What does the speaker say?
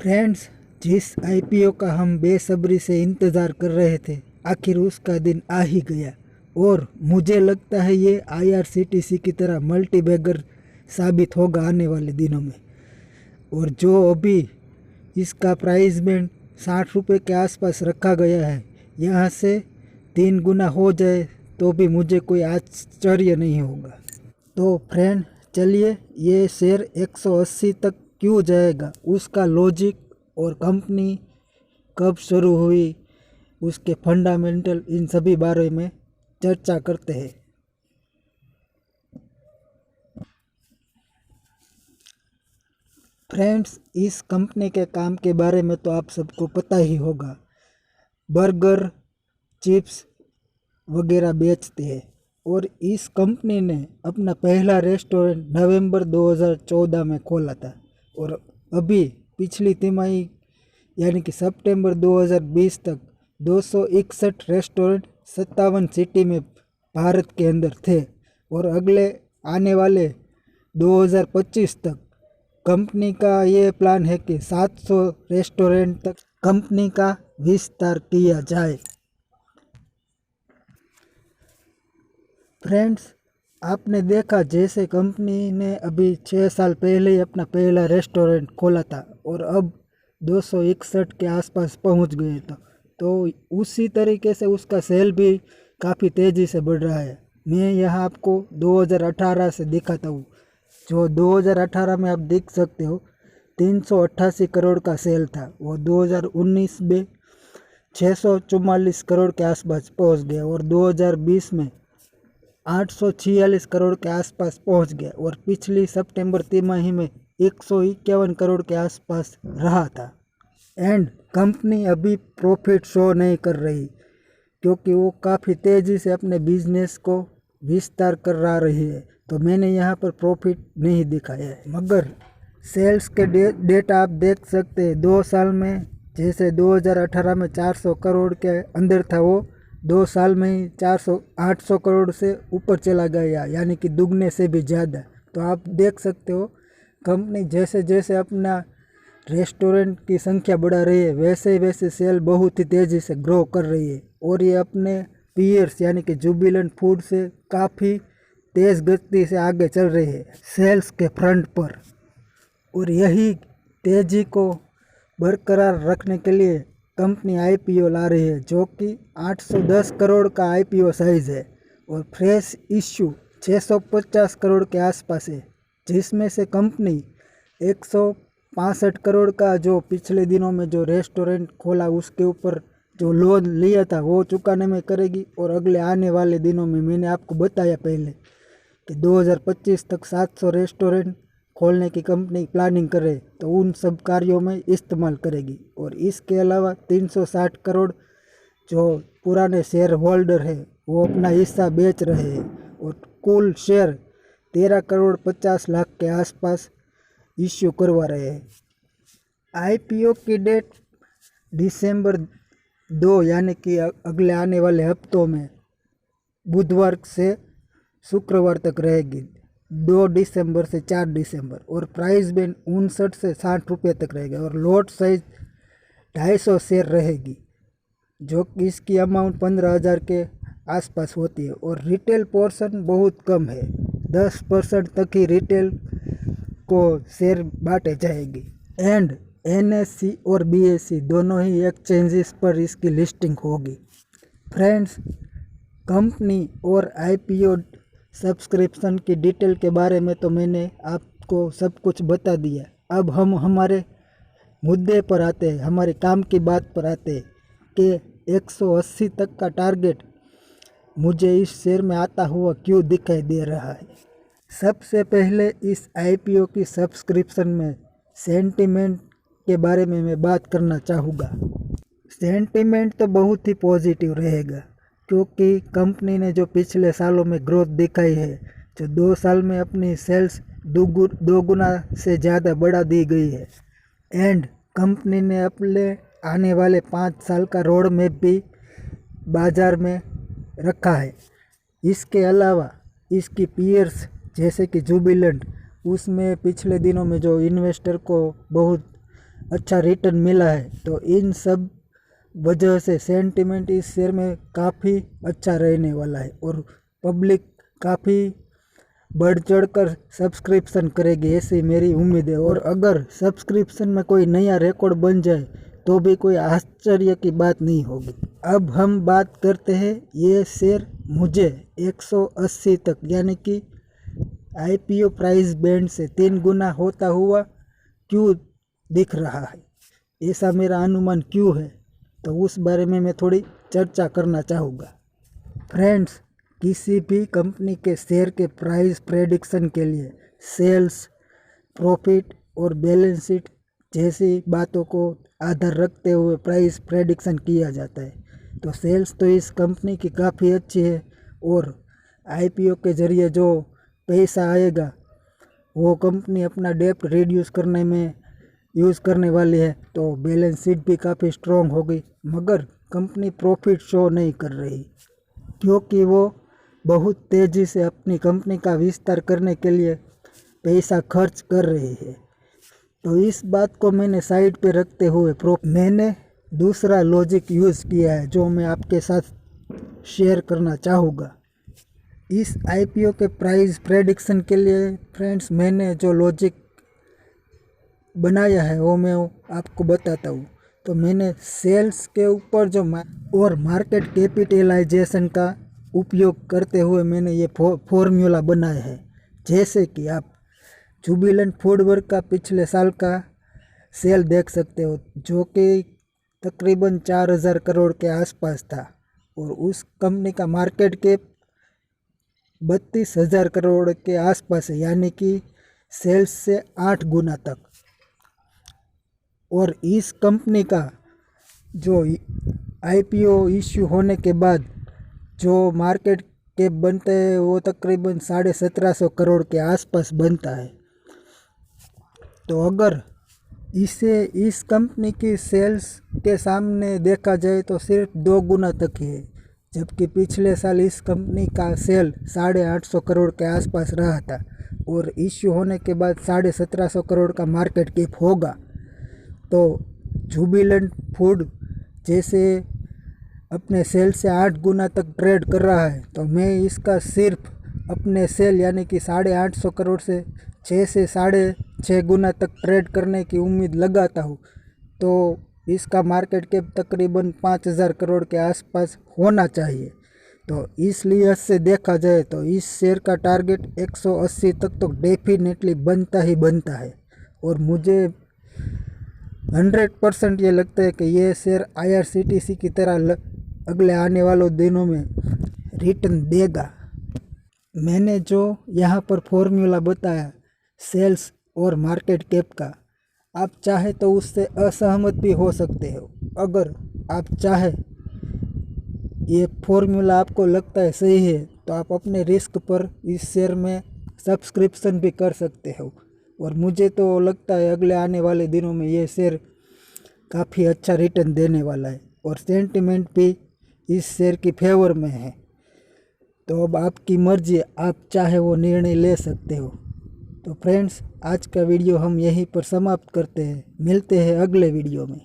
Friends, जिस IPO का हम बेसब्री से इंतज़ार कर रहे थे, आखिर उसका दिन आ ही गया और मुझे लगता है ये आईआरसीटीसी की तरह मल्टीबैगर साबित होगा आने वाले दिनों में। और जो अभी इसका प्राइस बैंड 60 रुपये के आसपास रखा गया है, यहाँ से 3 गुना हो जाए तो भी मुझे कोई आश्चर्य नहीं होगा। तो फ्रेंड, चलिए ये शेयर 180 तक क्यों जाएगा, उसका लॉजिक और कंपनी कब शुरू हुई, उसके फंडामेंटल, इन सभी बारे में चर्चा करते हैं। फ्रेंड्स, इस कंपनी के काम के बारे में तो आप सबको पता ही होगा। बर्गर, चिप्स वगैरह बेचते हैं और इस कंपनी ने अपना पहला रेस्टोरेंट नवंबर 2014 में खोला था और अभी पिछली तिमाही यानी कि सितंबर 2020 तक 261 रेस्टोरेंट 57 सिटी में भारत के अंदर थे और अगले आने वाले 2025 तक कंपनी का ये प्लान है कि 700 रेस्टोरेंट तक कंपनी का विस्तार किया जाए। फ्रेंड्स, आपने देखा जैसे कंपनी ने अभी 6 साल पहले ही अपना पहला रेस्टोरेंट खोला था और अब 261 के आसपास पहुंच गए तो उसी तरीके से उसका सेल भी काफ़ी तेज़ी से बढ़ रहा है। मैं यहाँ आपको 2018 से दिखाता हूँ। जो 2018 में आप देख सकते हो 388 करोड़ का सेल था और 2019 में 644 करोड़ के आसपास पहुँच गया और 2020 में 846 करोड़ के आसपास पहुंच गया और पिछली सितंबर तिमाही में 151 करोड़ के आसपास रहा था। एंड कंपनी अभी प्रॉफिट शो नहीं कर रही क्योंकि वो काफ़ी तेज़ी से अपने बिजनेस को विस्तार करा रही है, तो मैंने यहाँ पर प्रॉफिट नहीं दिखाया है। मगर सेल्स के डेटा आप देख सकते हैं। 2 साल में जैसे 2018 में 400 करोड़ के अंदर था, वो 2 साल में ही 800 करोड़ से ऊपर चला गया, यानी कि दुगने से भी ज़्यादा। तो आप देख सकते हो कंपनी जैसे जैसे अपना रेस्टोरेंट की संख्या बढ़ा रही है वैसे वैसे सेल बहुत ही तेज़ी से ग्रो कर रही है और ये अपने पीयर्स यानी कि जुबिलेंट फूड से काफ़ी तेज़ गति से आगे चल रही है सेल्स के फ्रंट पर। और यही तेज़ी को बरकरार रखने के लिए कंपनी आईपीओ ला रही है, जो कि 810 करोड़ का आईपीओ साइज़ है और फ्रेश इश्यू 650 करोड़ के आसपास है, जिसमें से कंपनी 165 करोड़ का जो पिछले दिनों में जो रेस्टोरेंट खोला उसके ऊपर जो लोन लिया था वो चुकाने में करेगी। और अगले आने वाले दिनों में मैंने आपको बताया पहले कि 2025 तक 700 रेस्टोरेंट खोलने की कंपनी प्लानिंग करे, तो उन सब कार्यों में इस्तेमाल करेगी। और इसके अलावा 360 करोड़ जो पुराने शेयर होल्डर है वो अपना हिस्सा बेच रहे हैं और कुल शेयर 13 करोड़ 50 लाख के आसपास इश्यू करवा रहे हैं। आईपीओ की डेट दिसंबर 2 यानी कि अगले आने वाले हफ्तों में बुधवार से शुक्रवार तक रहेगी, 2 दिसंबर से 4 दिसंबर। और प्राइस बैंड 59 से 60 रुपये तक रहेगा और लॉट साइज 250 शेयर रहेगी, जो कि इसकी अमाउंट 15,000 के आसपास होती है। और रिटेल पोर्शन बहुत कम है, 10% तक ही रिटेल को शेयर बांटे जाएगी। एंड एनएससी और बीएससी दोनों ही एक्सचेंजेस पर इसकी लिस्टिंग होगी। फ्रेंड्स, कंपनी और आईपीओ सब्सक्रिप्शन की डिटेल के बारे में तो मैंने आपको सब कुछ बता दिया। अब हम हमारे मुद्दे पर आते हैं, हमारे काम की बात पर आते हैं कि 180 तक का टारगेट मुझे इस शेयर में आता हुआ क्यों दिखाई दे रहा है। सबसे पहले इस आईपीओ की सब्सक्रिप्शन में सेंटिमेंट के बारे में मैं बात करना चाहूँगा। सेंटिमेंट तो बहुत ही पॉजिटिव रहेगा क्योंकि कंपनी ने जो पिछले सालों में ग्रोथ दिखाई है, जो 2 साल में अपनी सेल्स 2 गुना से ज़्यादा बढ़ा दी गई है। एंड कंपनी ने अपने आने वाले 5 साल का रोड मैप भी बाज़ार में रखा है। इसके अलावा इसकी पीयर्स जैसे कि जुबिलेंट, उसमें पिछले दिनों में जो इन्वेस्टर को बहुत अच्छा रिटर्न मिला है। तो इन सब वजह से सेंटिमेंट इस शेयर में काफ़ी अच्छा रहने वाला है और पब्लिक काफ़ी बढ़ चढ़ कर सब्सक्रिप्शन करेगी, ऐसी मेरी उम्मीद है। और अगर सब्सक्रिप्शन में कोई नया रिकॉर्ड बन जाए तो भी कोई आश्चर्य की बात नहीं होगी। अब हम बात करते हैं ये शेयर मुझे 180 तक यानी कि आईपीओ प्राइस बैंड से 3 गुना होता हुआ क्यों दिख रहा है, ऐसा मेरा अनुमान क्यों है, तो उस बारे में मैं थोड़ी चर्चा करना चाहूँगा। फ्रेंड्स, किसी भी कंपनी के शेयर के प्राइस प्रेडिक्शन के लिए सेल्स, प्रॉफिट और बैलेंस शीट जैसी बातों को आधार रखते हुए प्राइस प्रेडिक्शन किया जाता है। तो सेल्स तो इस कंपनी की काफ़ी अच्छी है और आईपीओ के ज़रिए जो पैसा आएगा वो कंपनी अपना डेप्ट रिड्यूस करने में यूज़ करने वाली है। तो बैलेंस शीट भी काफ़ी स्ट्रॉन्ग होगी, मगर कंपनी प्रॉफिट शो नहीं कर रही क्योंकि वो बहुत तेज़ी से अपनी कंपनी का विस्तार करने के लिए पैसा खर्च कर रही है। तो इस बात को मैंने साइड पे रखते हुए मैंने दूसरा लॉजिक यूज़ किया है जो मैं आपके साथ शेयर करना चाहूँगा। इस आईपीओ के प्राइस प्रेडिक्शन के लिए फ्रेंड्स मैंने जो लॉजिक बनाया है वो मैं आपको बताता हूँ। तो मैंने सेल्स के ऊपर जो और मार्केट कैपिटलाइजेशन का उपयोग करते हुए मैंने ये फॉर्मूला बनाया है। जैसे कि आप जुबिलेंट फूडवर्क का पिछले साल का सेल देख सकते हो जो कि तकरीबन 4000 करोड़ के आसपास था और उस कंपनी का मार्केट कैप 32,000 करोड़ के आसपास है, यानी कि सेल्स से 8 गुना तक। और इस कंपनी का जो आईपीओ इश्यू होने के बाद जो मार्केट कैप बनता है वो तकरीबन 1750 करोड़ के आसपास बनता है। तो अगर इस कंपनी की सेल्स के सामने देखा जाए तो सिर्फ 2 गुना तक ही है, जबकि पिछले साल इस कंपनी का सेल 850 करोड़ के आसपास रहा था और इश्यू होने के बाद 1750 करोड़ का मार्केट कैप होगा। तो जुबिलेंट फूड जैसे अपने सेल से 8 गुना तक ट्रेड कर रहा है, तो मैं इसका सिर्फ अपने सेल यानी कि 850 करोड़ से 6 से 6.5 गुना तक ट्रेड करने की उम्मीद लगाता हूँ। तो इसका मार्केट कैप तकरीबन 5000 करोड़ के आसपास होना चाहिए। तो इसलिए से देखा जाए तो इस शेयर का टारगेट 180 तक तो डेफिनेटली बनता ही बनता है और मुझे 100% ये लगता है कि ये शेयर आईआरसीटीसी की तरह अगले आने वालों दिनों में रिटर्न देगा। मैंने जो यहाँ पर फॉर्मूला बताया सेल्स और मार्केट कैप का, आप चाहे तो उससे असहमत भी हो सकते हो। अगर आप चाहे ये फॉर्मूला आपको लगता है सही है तो आप अपने रिस्क पर इस शेयर में सब्सक्रिप्शन भी कर सकते हो। और मुझे तो लगता है अगले आने वाले दिनों में ये शेयर काफ़ी अच्छा रिटर्न देने वाला है और सेंटिमेंट भी इस शेयर की फेवर में है। तो अब आपकी मर्जी, आप चाहे वो निर्णय ले सकते हो। तो फ्रेंड्स, आज का वीडियो हम यहीं पर समाप्त करते हैं। मिलते हैं अगले वीडियो में।